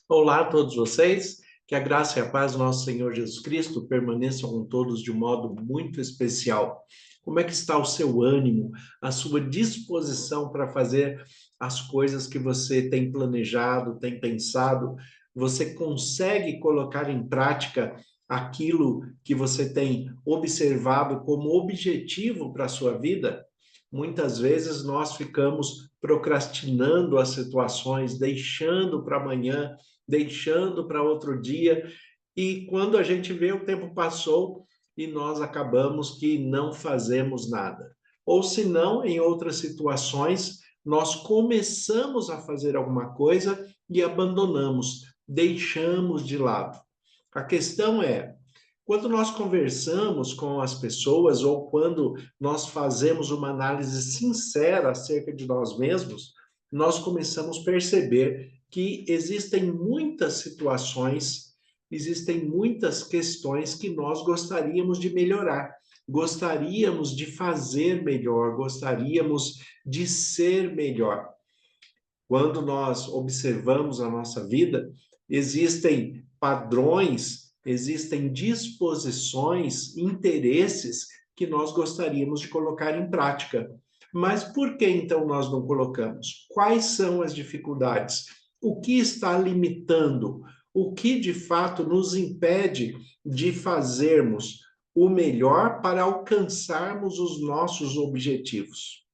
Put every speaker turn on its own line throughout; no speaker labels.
Olá a todos vocês, que a graça e a paz do nosso Senhor Jesus Cristo permaneçam com todos de um modo muito especial. Como é que está o seu ânimo, a sua disposição para fazer as coisas que você tem planejado, tem pensado? Você consegue colocar em prática aquilo que você tem observado como objetivo para a sua vida? Muitas vezes nós ficamos procrastinando as situações, deixando para amanhã, deixando para outro dia, e quando a gente vê, o tempo passou e nós acabamos que não fazemos nada. Ou se não, em outras situações, nós começamos a fazer alguma coisa e abandonamos, deixamos de lado. A questão é, quando nós conversamos com as pessoas ou quando nós fazemos uma análise sincera acerca de nós mesmos, nós começamos a perceber que existem muitas situações, existem muitas questões que nós gostaríamos de melhorar, gostaríamos de fazer melhor, gostaríamos de ser melhor. Quando nós observamos a nossa vida, existem padrões, existem disposições, interesses que nós gostaríamos de colocar em prática. Mas por que então nós não colocamos? Quais são as dificuldades? O que está limitando? O que de fato nos impede de fazermos o melhor para alcançarmos os nossos objetivos?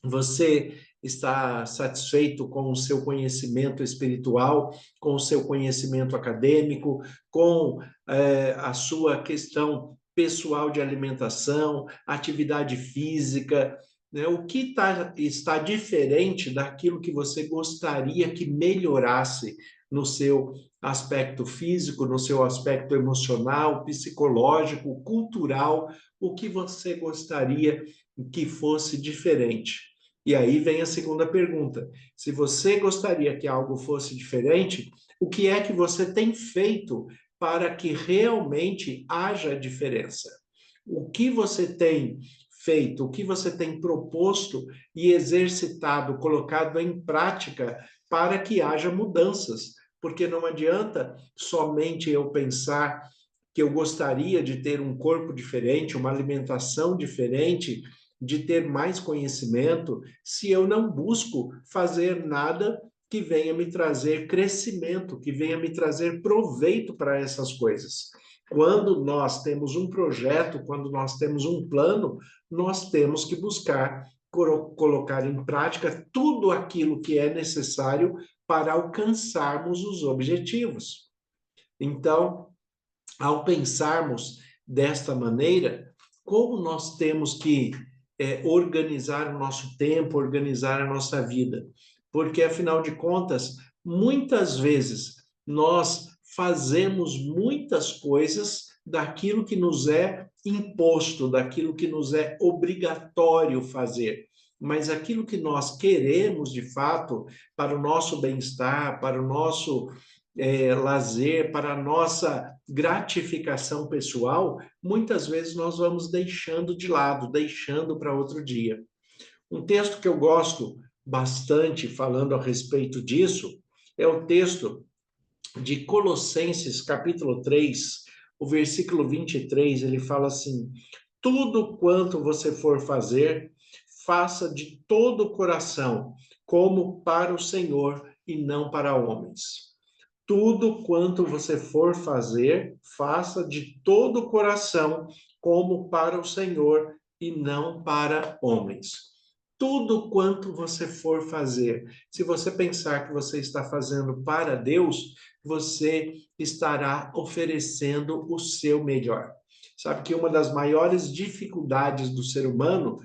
Você está satisfeito com o seu conhecimento espiritual, com o seu conhecimento acadêmico, com a sua questão pessoal de alimentação, atividade física, né? O que está diferente daquilo que você gostaria que melhorasse no seu aspecto físico, no seu aspecto emocional, psicológico, cultural, o que você gostaria que fosse diferente? E aí vem a segunda pergunta. Se você gostaria que algo fosse diferente, o que é que você tem feito para que realmente haja diferença? O que você tem feito, o que você tem proposto e exercitado, colocado em prática para que haja mudanças? Porque não adianta somente eu pensar que eu gostaria de ter um corpo diferente, uma alimentação diferente, de ter mais conhecimento, se eu não busco fazer nada que venha me trazer crescimento, que venha me trazer proveito para essas coisas. Quando nós temos um projeto, quando nós temos um plano, nós temos que buscar colocar em prática tudo aquilo que é necessário para alcançarmos os objetivos. Então, ao pensarmos desta maneira, como nós temos que organizar o nosso tempo, organizar a nossa vida? Porque, afinal de contas, muitas vezes nós fazemos muitas coisas daquilo que nos é imposto, daquilo que nos é obrigatório fazer. Mas aquilo que nós queremos de fato para o nosso bem-estar, para o nosso lazer, para a nossa gratificação pessoal, muitas vezes nós vamos deixando de lado, deixando para outro dia. Um texto que eu gosto bastante falando a respeito disso é o texto de Colossenses, capítulo 3, o versículo 23, ele fala assim: tudo quanto você for fazer, faça de todo o coração, como para o Senhor e não para homens. Tudo quanto você for fazer, faça de todo o coração, como para o Senhor e não para homens. Tudo quanto você for fazer, se você pensar que você está fazendo para Deus, você estará oferecendo o seu melhor. Sabe que uma das maiores dificuldades do ser humano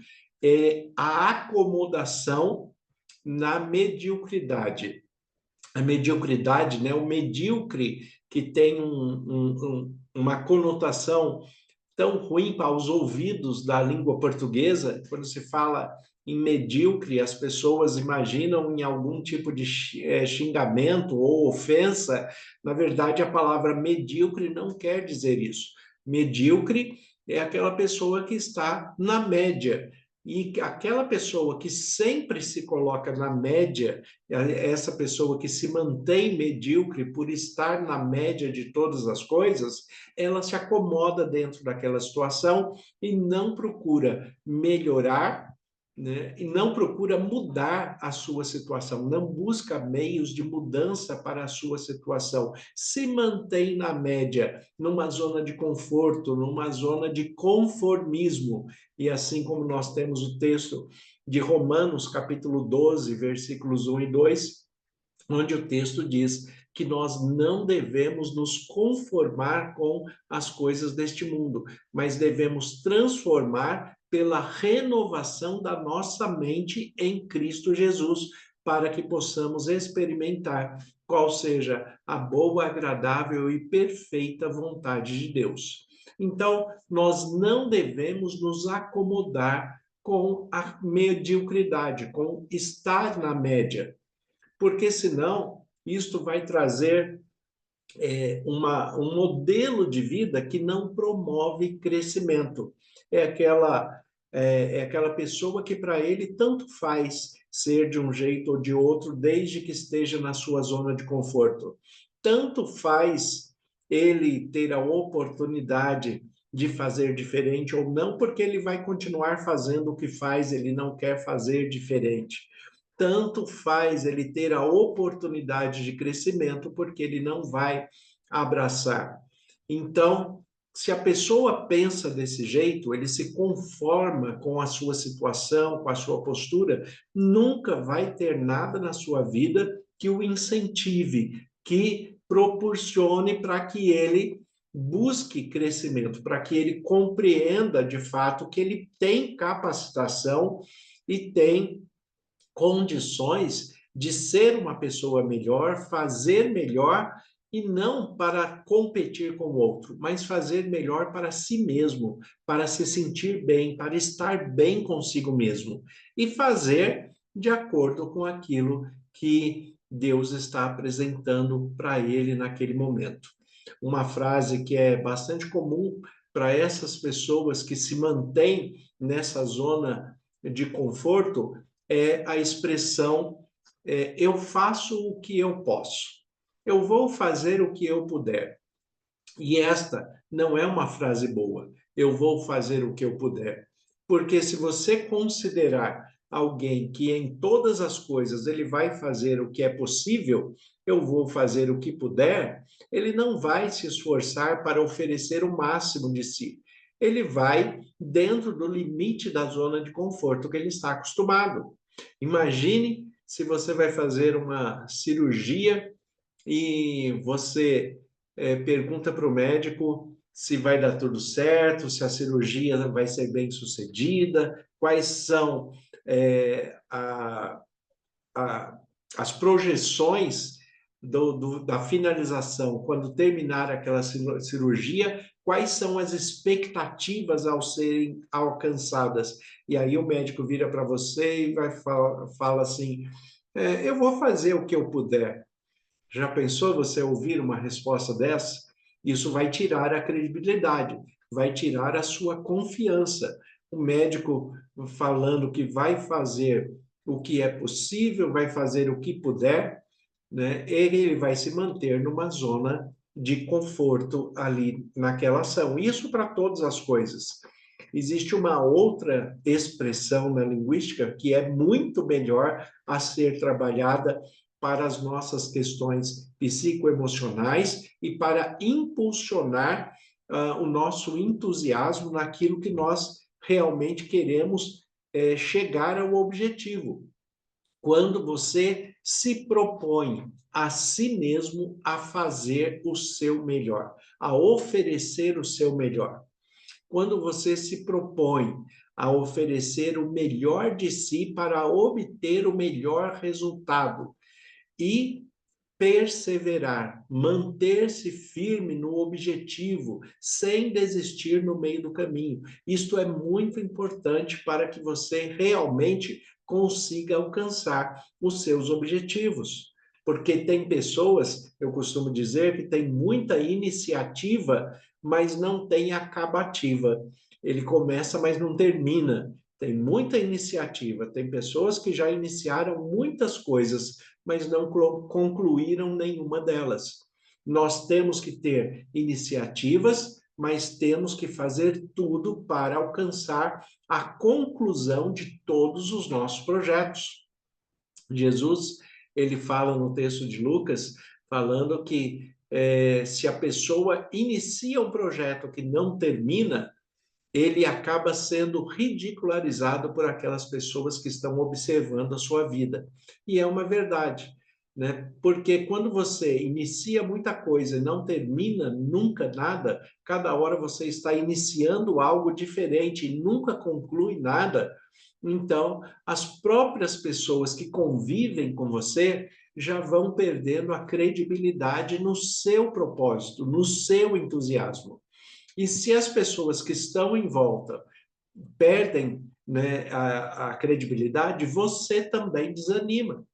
é a acomodação na mediocridade. A mediocridade, né? O medíocre que tem uma conotação tão ruim aos ouvidos da língua portuguesa, quando se fala em medíocre, as pessoas imaginam em algum tipo de xingamento ou ofensa. Na verdade, a palavra medíocre não quer dizer isso. Medíocre é aquela pessoa que está na média. E aquela pessoa que sempre se coloca na média, essa pessoa que se mantém medíocre por estar na média de todas as coisas, ela se acomoda dentro daquela situação e não procura melhorar, né? E não procura mudar a sua situação, não busca meios de mudança para a sua situação. Se mantém na média, numa zona de conforto, numa zona de conformismo. E assim como nós temos o texto de Romanos, capítulo 12, versículos 1 e 2, onde o texto diz que nós não devemos nos conformar com as coisas deste mundo, mas devemos transformar pela renovação da nossa mente em Cristo Jesus, para que possamos experimentar qual seja a boa, agradável e perfeita vontade de Deus. Então, nós não devemos nos acomodar com a mediocridade, com estar na média, porque senão isto vai trazer um modelo de vida que não promove crescimento. É aquela pessoa que para ele tanto faz ser de um jeito ou de outro, desde que esteja na sua zona de conforto. Tanto faz ele ter a oportunidade de fazer diferente ou não, porque ele vai continuar fazendo o que faz, ele não quer fazer diferente. Tanto faz ele ter a oportunidade de crescimento, porque ele não vai abraçar. Então, se a pessoa pensa desse jeito, ele se conforma com a sua situação, com a sua postura, nunca vai ter nada na sua vida que o incentive, que proporcione para que ele busque crescimento, para que ele compreenda de fato que ele tem capacitação e tem condições de ser uma pessoa melhor, fazer melhor, e não para competir com o outro, mas fazer melhor para si mesmo, para se sentir bem, para estar bem consigo mesmo e fazer de acordo com aquilo que Deus está apresentando para ele naquele momento. Uma frase que é bastante comum para essas pessoas que se mantêm nessa zona de conforto é a expressão eu faço o que eu posso. Eu vou fazer o que eu puder. E esta não é uma frase boa. Eu vou fazer o que eu puder. Porque se você considerar alguém que em todas as coisas ele vai fazer o que é possível, eu vou fazer o que puder, ele não vai se esforçar para oferecer o máximo de si. Ele vai dentro do limite da zona de conforto que ele está acostumado. Imagine se você vai fazer uma cirurgia e você pergunta para o médico se vai dar tudo certo, se a cirurgia vai ser bem sucedida, quais são a, as projeções da finalização, quando terminar aquela cirurgia, quais são as expectativas ao serem alcançadas. E aí o médico vira para você e fala assim, eu vou fazer o que eu puder. Já pensou você ouvir uma resposta dessa? Isso vai tirar a credibilidade, vai tirar a sua confiança. O médico falando que vai fazer o que é possível, vai fazer o que puder, né? Ele vai se manter numa zona de conforto ali naquela ação. Isso para todas as coisas. Existe uma outra expressão na linguística que é muito melhor a ser trabalhada para as nossas questões psicoemocionais e para impulsionar o nosso entusiasmo naquilo que nós realmente queremos chegar ao objetivo. Quando você se propõe a si mesmo a fazer o seu melhor, a oferecer o seu melhor. Quando você se propõe a oferecer o melhor de si para obter o melhor resultado e perseverar, manter-se firme no objetivo, sem desistir no meio do caminho. Isto é muito importante para que você realmente consiga alcançar os seus objetivos. Porque tem pessoas, eu costumo dizer, que tem muita iniciativa, mas não tem acabativa. Ele começa, mas não termina. Tem muita iniciativa, tem pessoas que já iniciaram muitas coisas, mas não concluíram nenhuma delas. Nós temos que ter iniciativas, mas temos que fazer tudo para alcançar a conclusão de todos os nossos projetos. Jesus, ele fala no texto de Lucas, falando que se a pessoa inicia um projeto que não termina, ele acaba sendo ridicularizado por aquelas pessoas que estão observando a sua vida. E é uma verdade, né? Porque quando você inicia muita coisa e não termina nunca nada, cada hora você está iniciando algo diferente e nunca conclui nada. Então, as próprias pessoas que convivem com você já vão perdendo a credibilidade no seu propósito, no seu entusiasmo. E se as pessoas que estão em volta perdem, né, a credibilidade, você também desanima.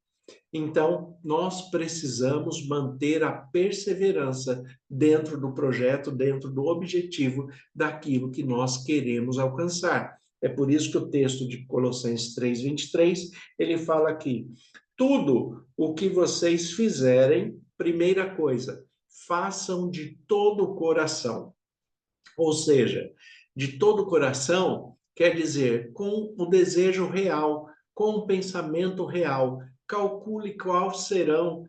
Então, nós precisamos manter a perseverança dentro do projeto, dentro do objetivo daquilo que nós queremos alcançar. É por isso que o texto de Colossenses 3:23, ele fala aqui: tudo o que vocês fizerem, primeira coisa, façam de todo o coração. Ou seja, de todo o coração quer dizer com o desejo real, com o pensamento real. Calcule quais serão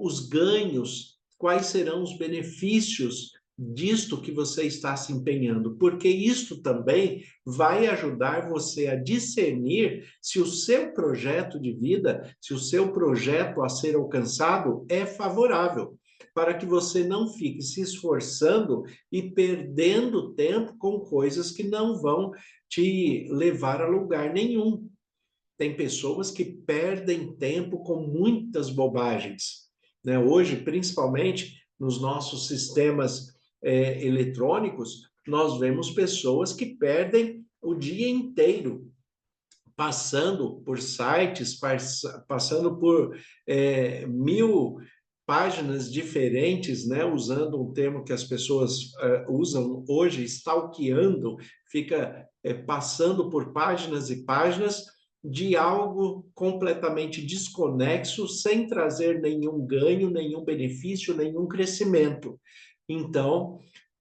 os ganhos, quais serão os benefícios disto que você está se empenhando, porque isto também vai ajudar você a discernir se o seu projeto de vida, se o seu projeto a ser alcançado é favorável, para que você não fique se esforçando e perdendo tempo com coisas que não vão te levar a lugar nenhum. Tem pessoas que perdem tempo com muitas bobagens, né? Hoje, principalmente nos nossos sistemas eletrônicos, nós vemos pessoas que perdem o dia inteiro passando por sites, passando por 1000 páginas diferentes, né? Usando um termo que as pessoas usam hoje, stalkeando, fica passando por páginas e páginas de algo completamente desconexo, sem trazer nenhum ganho, nenhum benefício, nenhum crescimento. Então,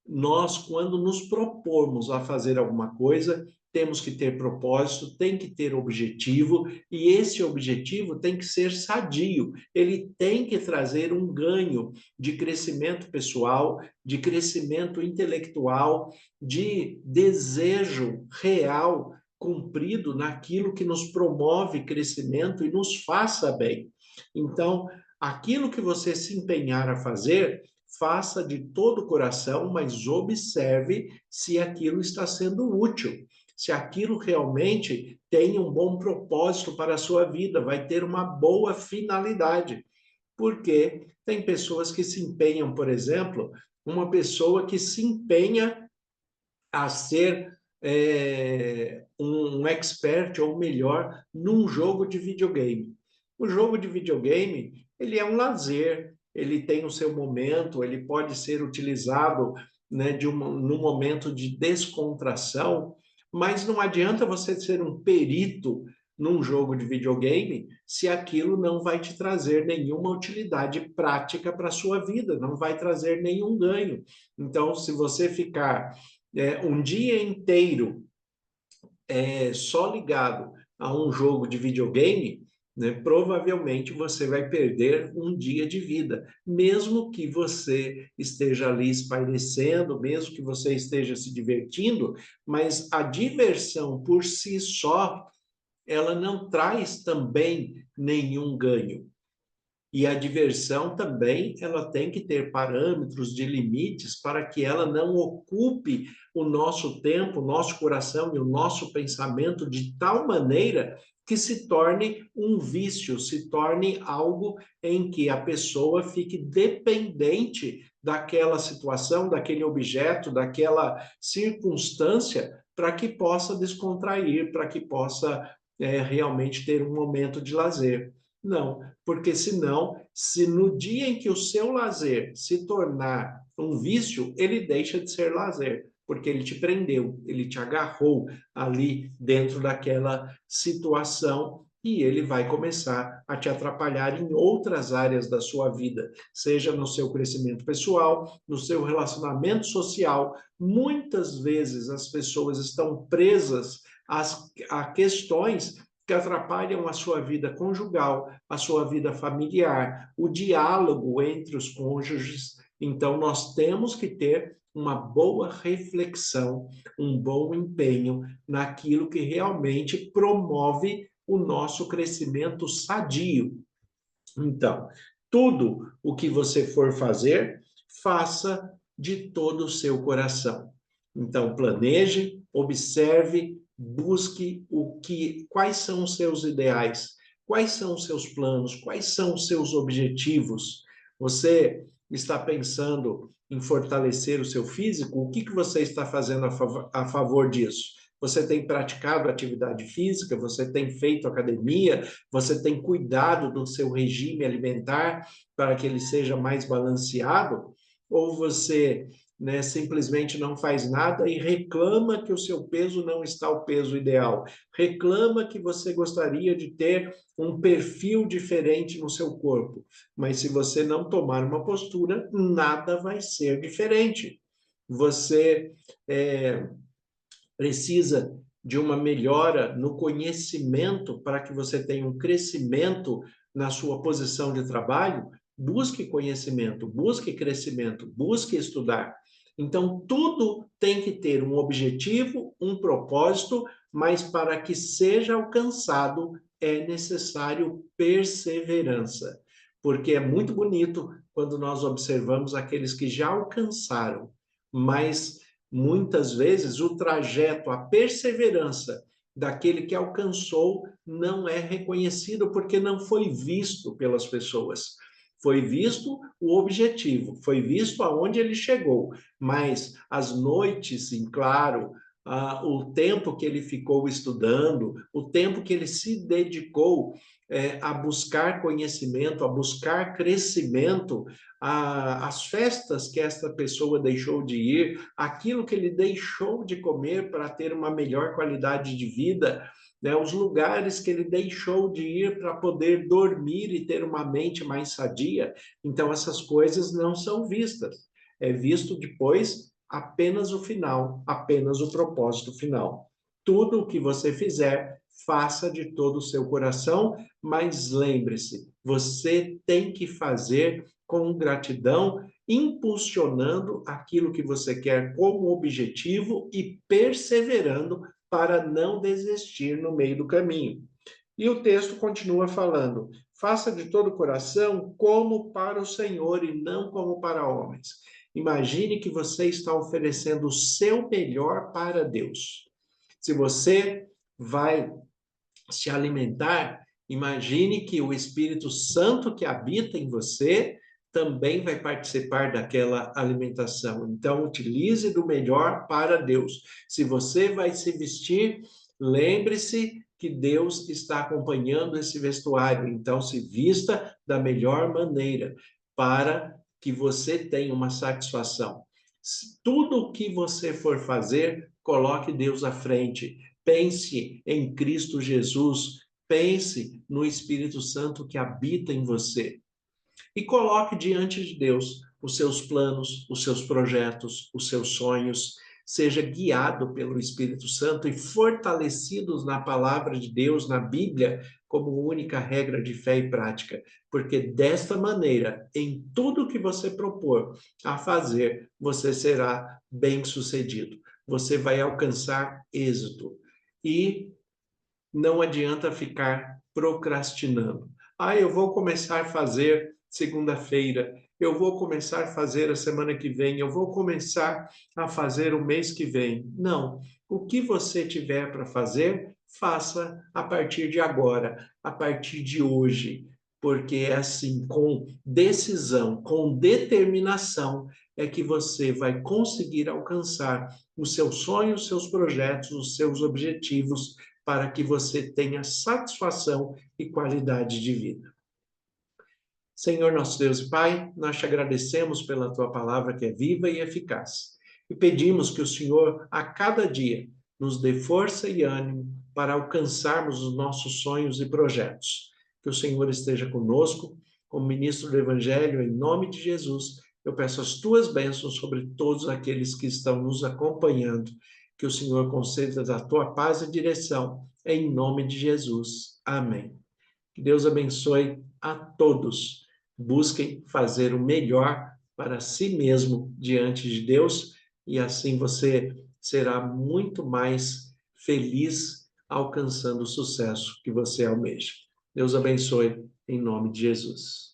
nós, quando nos propormos a fazer alguma coisa, temos que ter propósito, tem que ter objetivo, e esse objetivo tem que ser sadio, ele tem que trazer um ganho de crescimento pessoal, de crescimento intelectual, de desejo real cumprido naquilo que nos promove crescimento e nos faça bem. Então, aquilo que você se empenhar a fazer, faça de todo o coração, mas observe se aquilo está sendo útil, se aquilo realmente tem um bom propósito para a sua vida, vai ter uma boa finalidade. Porque tem pessoas que se empenham, por exemplo, uma pessoa que se empenha a ser um expert ou melhor num jogo de videogame. O jogo de videogame, ele é um lazer, ele tem o seu momento, ele pode ser utilizado, né, num momento de descontração, mas não adianta você ser um perito num jogo de videogame se aquilo não vai te trazer nenhuma utilidade prática para a sua vida, não vai trazer nenhum ganho. Então, se você ficar um dia inteiro só ligado a um jogo de videogame, né, provavelmente você vai perder um dia de vida, mesmo que você esteja ali espairecendo, mesmo que você esteja se divertindo, mas a diversão por si só, ela não traz também nenhum ganho. E a diversão também, ela tem que ter parâmetros de limites para que ela não ocupe o nosso tempo, o nosso coração e o nosso pensamento de tal maneira que se torne um vício, se torne algo em que a pessoa fique dependente daquela situação, daquele objeto, daquela circunstância, para que possa descontrair, para que possa realmente ter um momento de lazer. Não, porque senão, se no dia em que o seu lazer se tornar um vício, ele deixa de ser lazer, porque ele te prendeu, ele te agarrou ali dentro daquela situação e ele vai começar a te atrapalhar em outras áreas da sua vida, seja no seu crescimento pessoal, no seu relacionamento social. Muitas vezes as pessoas estão presas a questões que atrapalham a sua vida conjugal, a sua vida familiar, o diálogo entre os cônjuges. Então, nós temos que ter uma boa reflexão, um bom empenho naquilo que realmente promove o nosso crescimento sadio. Então, tudo o que você for fazer, faça de todo o seu coração. Então, planeje, observe, busque quais são os seus ideais, quais são os seus planos, quais são os seus objetivos. Você está pensando em fortalecer o seu físico? O que você está fazendo a favor disso? Você tem praticado atividade física? Você tem feito academia? Você tem cuidado do seu regime alimentar para que ele seja mais balanceado? Ou você, né, simplesmente não faz nada e reclama que o seu peso não está o peso ideal? Reclama que você gostaria de ter um perfil diferente no seu corpo. Mas se você não tomar uma postura, nada vai ser diferente. Você precisa de uma melhora no conhecimento para que você tenha um crescimento na sua posição de trabalho. Busque conhecimento, busque crescimento, busque estudar. Então, tudo tem que ter um objetivo, um propósito, mas para que seja alcançado é necessário perseverança. Porque é muito bonito quando nós observamos aqueles que já alcançaram, mas muitas vezes o trajeto, a perseverança daquele que alcançou não é reconhecido porque não foi visto pelas pessoas. Foi visto o objetivo, foi visto aonde ele chegou, mas as noites em claro, o tempo que ele ficou estudando, o tempo que ele se dedicou a buscar conhecimento, a buscar crescimento, as festas que esta pessoa deixou de ir, aquilo que ele deixou de comer para ter uma melhor qualidade de vida, né? Os lugares que ele deixou de ir para poder dormir e ter uma mente mais sadia. Então, essas coisas não são vistas. É visto depois apenas o final, apenas o propósito final. Tudo o que você fizer, faça de todo o seu coração, mas lembre-se, você tem que fazer com gratidão, impulsionando aquilo que você quer como objetivo e perseverando para não desistir no meio do caminho. E o texto continua falando: faça de todo o coração como para o Senhor e não como para homens. Imagine que você está oferecendo o seu melhor para Deus. Se você vai se alimentar, imagine que o Espírito Santo que habita em você também vai participar daquela alimentação. Então, utilize do melhor para Deus. Se você vai se vestir, lembre-se que Deus está acompanhando esse vestuário. Então, se vista da melhor maneira para que você tenha uma satisfação. Tudo o que você for fazer, coloque Deus à frente. Pense em Cristo Jesus, pense no Espírito Santo que habita em você. E coloque diante de Deus os seus planos, os seus projetos, os seus sonhos. Seja guiado pelo Espírito Santo e fortalecidos na palavra de Deus, na Bíblia, como única regra de fé e prática. Porque desta maneira, em tudo que você propor a fazer, você será bem-sucedido. Você vai alcançar êxito. E não adianta ficar procrastinando. Eu vou começar a fazer segunda-feira, eu vou começar a fazer a semana que vem, eu vou começar a fazer o mês que vem. Não. O que você tiver para fazer, faça a partir de agora, a partir de hoje. Porque é assim, com decisão, com determinação, é que você vai conseguir alcançar os seus sonhos, os seus projetos, os seus objetivos, para que você tenha satisfação e qualidade de vida. Senhor nosso Deus e Pai, nós te agradecemos pela tua palavra que é viva e eficaz. E pedimos que o Senhor, a cada dia, nos dê força e ânimo para alcançarmos os nossos sonhos e projetos. Que o Senhor esteja conosco, como ministro do Evangelho, em nome de Jesus. Eu peço as tuas bênçãos sobre todos aqueles que estão nos acompanhando. Que o Senhor conceda a tua paz e direção, em nome de Jesus. Amém. Que Deus abençoe a todos. Busquem fazer o melhor para si mesmo diante de Deus e assim você será muito mais feliz alcançando o sucesso que você almeja. Deus abençoe em nome de Jesus.